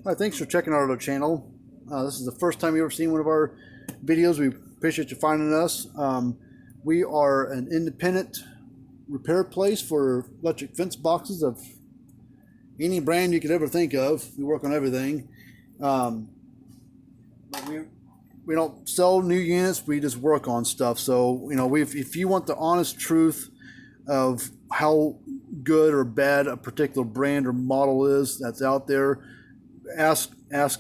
Hi, thanks for checking out our channel. This is the first time you've ever seen one of our videos. We appreciate you finding us. We are an independent repair place for electric fence boxes of any brand you could ever think of. We work on everything. But we don't sell new units. We just work on stuff. So, you know, if you want the honest truth of how good or bad a particular brand or model is that's out there, ask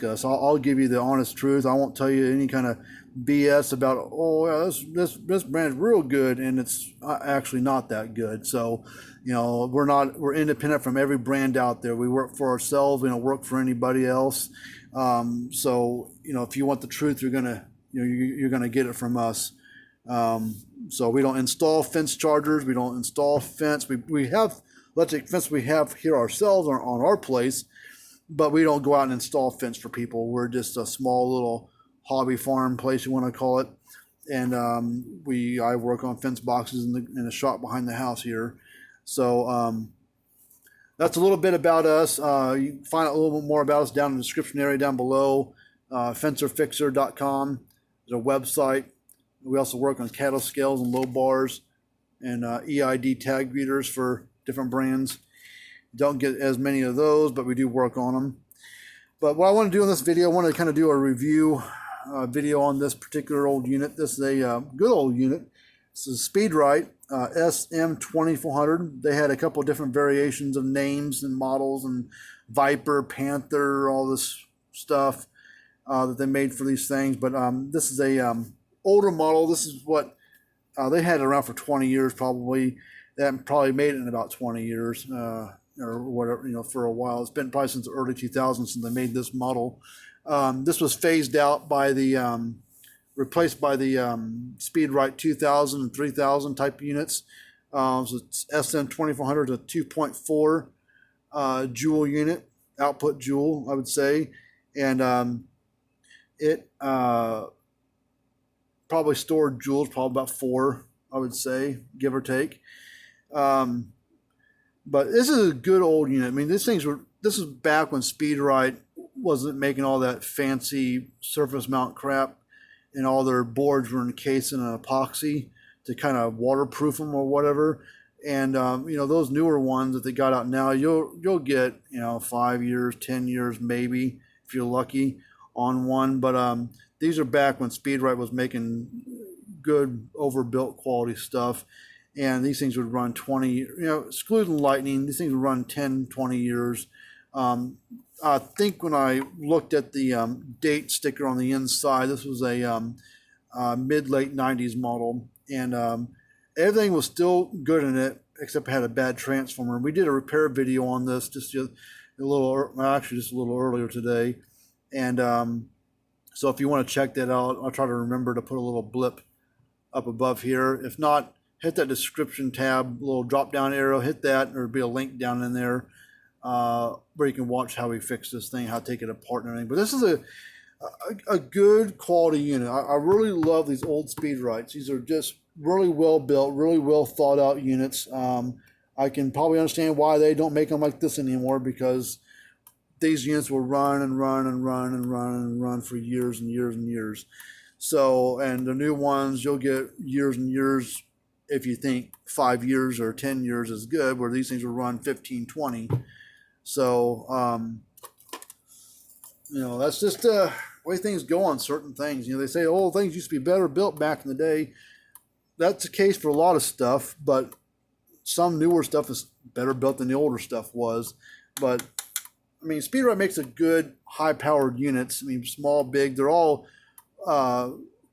us. I'll give you the honest truth. I won't tell you any kind of BS about, oh yeah, this brand is real good and it's actually not that good. So, you know, we're independent from every brand out there. We work for ourselves. We don't work for anybody else. So, you know, if you want the truth, you're gonna get it from us. So we don't install fence chargers. We don't install fence. We have electric fence we have here ourselves on our place, but we don't go out and install fence for people. We're just a small little hobby farm place, you want to call it. And I work on fence boxes in the shop behind the house here. So that's a little bit about us. You can find out a little bit more about us down in the description area down below. Fencerfixer.com is a website. We also work on cattle scales and low bars and EID tag readers for different brands. Don't get as many of those, but we do work on them. But what I want to do in this video, I want to kind of do a review video on this particular old unit. This is a good old unit. This is Speedrite SM2400. They had a couple of different variations of names and models and Viper, Panther, all this stuff that they made for these things. But this is a older model. This is what they had around for 20 years probably. They probably made it in about 20 years. Or whatever, you know, for a while. It's been probably since the early 2000s since they made this model. This was phased out by the, replaced by the Speedrite 2000 and 3000 type units. So it's SM2400 is a 2.4 joule unit, output joule, I would say. And it probably stored joules, probably about 4, I would say, give or take. But this is a good old unit. I mean, this is back when Speedrite wasn't making all that fancy surface mount crap, and all their boards were encased in an epoxy to kind of waterproof them or whatever. And you know, those newer ones that they got out now, you'll get, you know, 5 years, 10 years maybe if you're lucky on one. But these are back when Speedrite was making good overbuilt quality stuff. And these things would run 20, you know, excluding lightning, these things would run 10, 20 years. I think when I looked at the date sticker on the inside, this was a mid-late 90s model. And everything was still good in it, except it had a bad transformer. We did a repair video on this just a little earlier today. And so if you want to check that out, I'll try to remember to put a little blip up above here. If not, hit that description tab, little drop down arrow, hit that, there'll be a link down in there where you can watch how we fix this thing, how to take it apart and everything. But this is a good quality unit. I really love these old Speedrites. These are just really well built, really well thought out units. I can probably understand why they don't make them like this anymore, because these units will run and run and run and run and run for years and years and years. So, and the new ones, you'll get years and years if you think 5 years or 10 years is good, where these things will run 15, 20. So, you know, that's just the way things go on certain things. You know, they say, oh, things used to be better built back in the day. That's the case for a lot of stuff, but some newer stuff is better built than the older stuff was. But, I mean, Speedrite makes a good high-powered units. I mean, small, big, they're all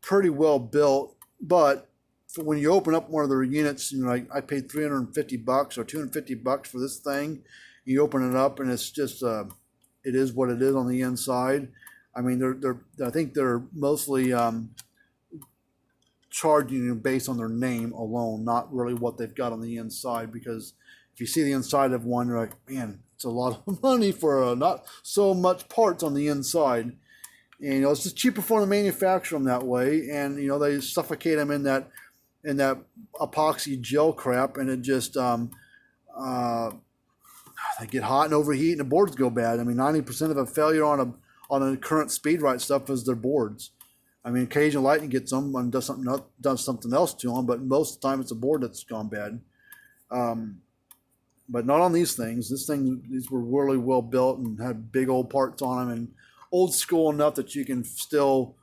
pretty well built, but when you open up one of their units, you know, I paid $350 or $250 for this thing. You open it up and it's just, it is what it is on the inside. I mean, I think they're mostly charging you based on their name alone, not really what they've got on the inside. Because if you see the inside of one, you're like, man, it's a lot of money for not so much parts on the inside. And, you know, it's just cheaper for them to manufacture them that way. And, you know, they suffocate them in that epoxy gel crap, and it just they get hot and overheat, and the boards go bad. I mean, 90% of a failure on a current Speedrite stuff is their boards. I mean, occasional lightning gets them and does something else to them, but most of the time it's a board that's gone bad. But not on these things. These were really well built and had big old parts on them, and old school enough that you can still,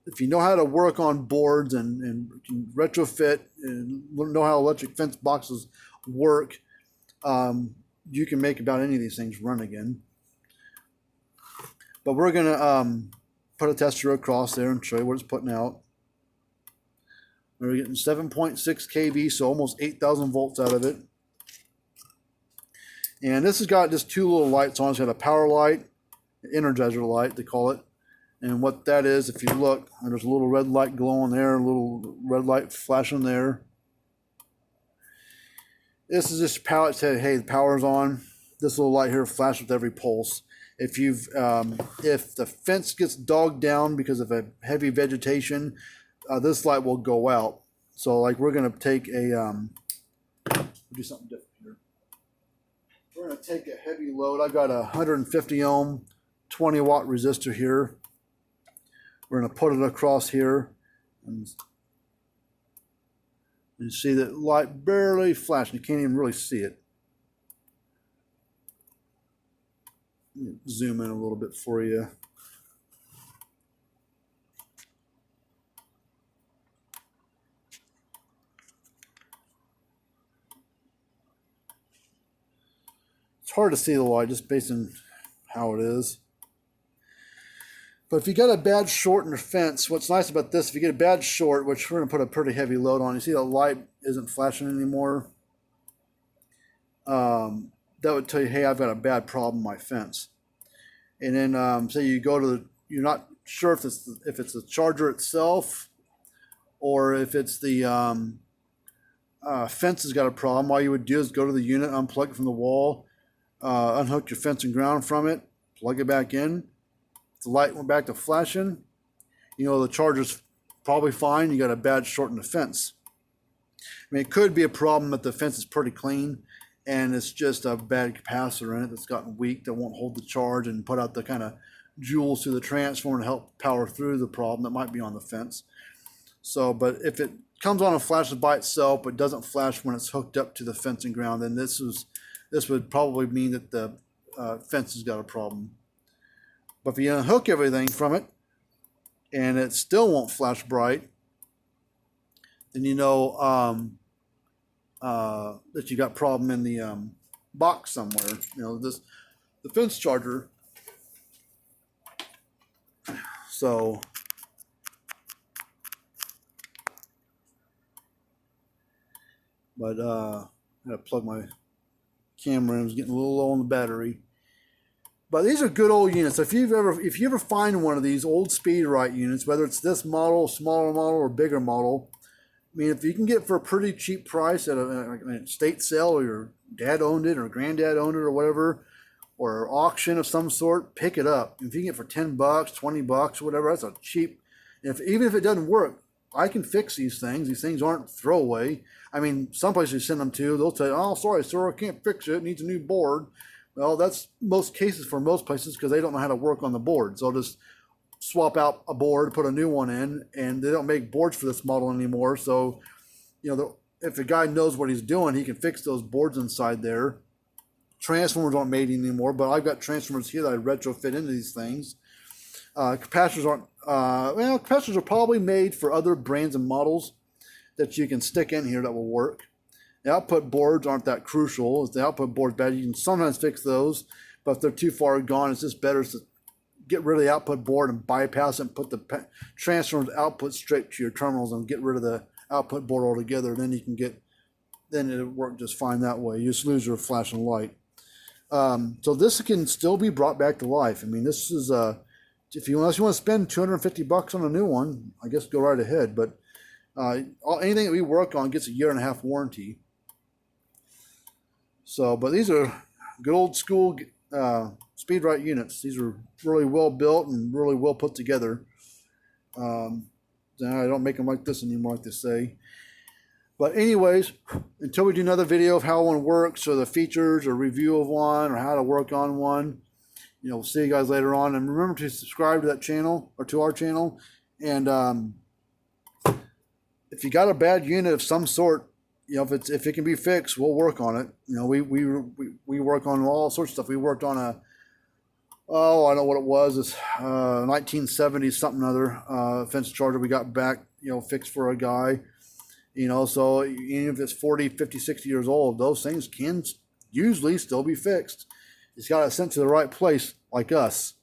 if you know how to work on boards and can retrofit and know how electric fence boxes work, you can make about any of these things run again. But we're gonna put a tester across there and show you what it's putting out. We're getting 7.6 kV, so almost 8,000 volts out of it. And this has got just two little lights on. It's got a power light, an energizer light, they call it. And what that is, if you look, there's a little red light glowing there, a little red light flashing there. This is just power. It said, hey, the power's on. This little light here flashes with every pulse. If the fence gets dogged down because of a heavy vegetation, this light will go out. So like we're gonna take a do something different here. We're gonna take a heavy load. I've got a 150 ohm, 20 watt resistor here. We're gonna put it across here, and you see that light barely flashing. You can't even really see it. Zoom in a little bit for you. It's hard to see the light just based on how it is. But if you got a bad short in your fence, what's nice about this, if you get a bad short, which we're going to put a pretty heavy load on, you see the light isn't flashing anymore. That would tell you, hey, I've got a bad problem in my fence. And then say you go to you're not sure if it's the charger itself or if it's the fence has got a problem. All you would do is go to the unit, unplug it from the wall, unhook your fence and ground from it, plug it back in. If the light went back to flashing, you know the charger's probably fine. You got a bad short in the fence. I mean, it could be a problem that the fence is pretty clean and it's just a bad capacitor in it that's gotten weak that won't hold the charge and put out the kind of joules through the transformer to help power through the problem that might be on the fence. So, but if it comes on and flashes by itself but doesn't flash when it's hooked up to the fence and ground, then this would probably mean that the fence has got a problem. But if you unhook everything from it and it still won't flash bright, then you know that you got a problem in the box somewhere. You know, the fence charger. So but I gotta plug my camera in. It's getting a little low on the battery. But these are good old units. If you ever find one of these old Speedrite units, whether it's this model, smaller model, or bigger model, I mean, if you can get it for a pretty cheap price at a estate sale, or your dad owned it, or granddad owned it, or whatever, or auction of some sort, pick it up. If you can get it for $10, $20, whatever, that's a cheap. Even if it doesn't work, I can fix these things. These things aren't throwaway. I mean, some places you send them to, they'll tell you, "Oh, sorry, sir, I can't fix it. It needs a new board." Well, that's most cases for most places because they don't know how to work on the board. So they'll just swap out a board, put a new one in, and they don't make boards for this model anymore. So, you know, if the guy knows what he's doing, he can fix those boards inside there. Transformers aren't made anymore, but I've got transformers here that I retrofit into these things. Capacitors aren't, capacitors are probably made for other brands and models that you can stick in here that will work. The output boards aren't that crucial. If the output board's bad, you can sometimes fix those, but if they're too far gone, it's just better to get rid of the output board and bypass it and put the transformer's output straight to your terminals and get rid of the output board altogether. Then it'll work just fine that way. You just lose your flashing light. So this can still be brought back to life. I mean, this is unless you want to spend $250 on a new one, I guess go right ahead. But anything that we work on gets a 1.5 year warranty. So, but these are good old school Speedrite units. These are really well built and really well put together. I don't make them like this anymore, like they say. But anyways, until we do another video of how one works or the features or review of one or how to work on one, we'll see you guys later on. And remember to subscribe to that channel or to our channel. And if you got a bad unit of some sort, if it can be fixed, we'll work on it. We work on all sorts of stuff. We worked on I know what it was. It's 1970s something other fence charger we got back, fixed for a guy. So even if it's 40, 50, 60 years old, those things can usually still be fixed. It's got it sent to the right place, like us.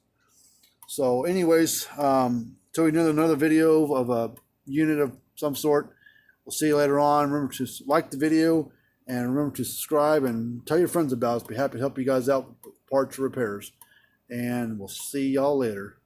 So anyways, till we do another video of a unit of some sort, we'll see you later on. Remember to like the video and remember to subscribe and tell your friends about us. Be happy to help you guys out with parts or repairs. And we'll see y'all later.